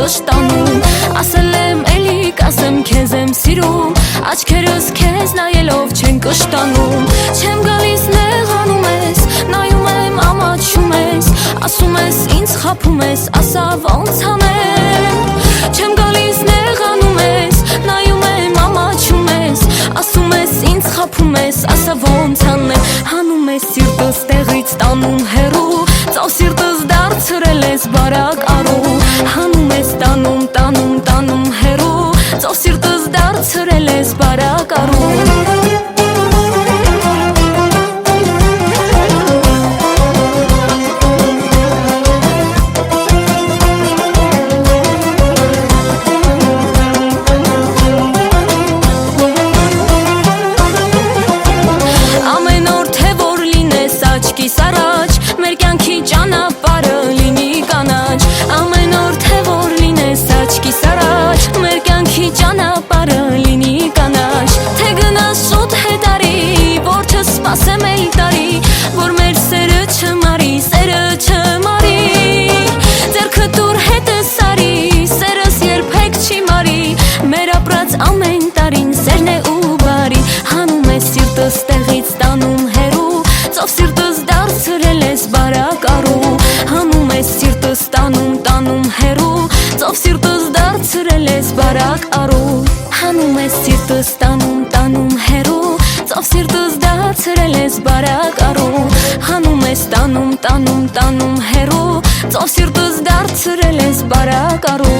կշտանում Ասել եմ էլի կասեմ քեզ եմ սիրում Աչքերս քեզ նայելով չեն կշտանում Չեմ գալիս նեղանում ես Նայում եմ ամաչում ես Ասում ես ինձ խաբում ես Ասա ոնց անեմ Չեմ գալիս նեղանում ես Նայում եմ ամաչում ես Ասում ես ինձ խաբում ես Ասա ոնց անեմ Հանում ես սիրտս տեղից տանում հեռու Ծով սիրտս դարձրել ես բարակ արու Հանում ես տանում, տանում, տանում հեռու Ծով սիրտս դարձրել ես բարակ արու Ամեն օր թե որ լինես աչքիս առաջ Մեր կյանքի ճանապարհը լինի կանաչ Ամեն օր թե որ լինես աչքիս առաջ Մեր կյանքի ճանապարհը լինի կանաչ Թե գնաս շուտ հետարի Որ չսպասեմ էլ տարի Որ մեր սերը չմարի Սերը չմարի Ձեռքը դուր հետս արի Սերս երբեք չի մարի Մեր ապրած ամեն տարին Սերն է ու բարի Հանում ես սիրտս տեղից տանում հեռու Ծով սիրտս դարձրել ես բարակ արու Հանում ես սիրտս տանում, տանում հեռու Ծով սիրտս դարձրել ես բարակ արու Հանում ես սիրտս տանում, տանում հեռու Ծով սիրտս դարձրել ես բարակ արու Հանում ես տանում, տանում, տանում հեռու Ծով սիրտս դարձրել ես բարակ արու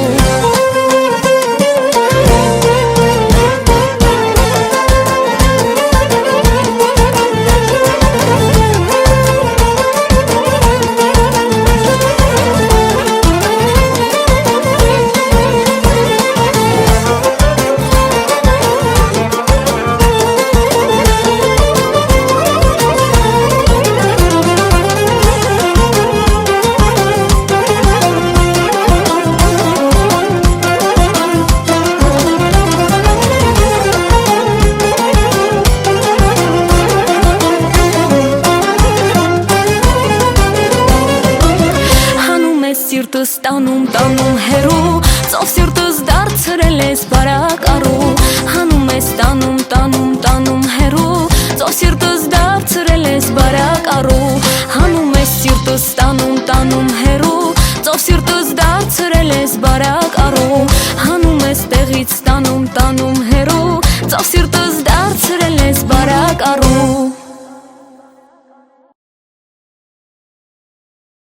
Սիրտս տանում, տանում հեռու Ծով սիրտս դարձրել ես բարակ արու Հանում ես տանում, տանում, տանում հեռու Ծով սիրտս դարձրել ես բարակ արու Հանում ես սիրտս տանում, տանում հեռու Ծով սիրտս դարձրել ես բարակ արու Հանում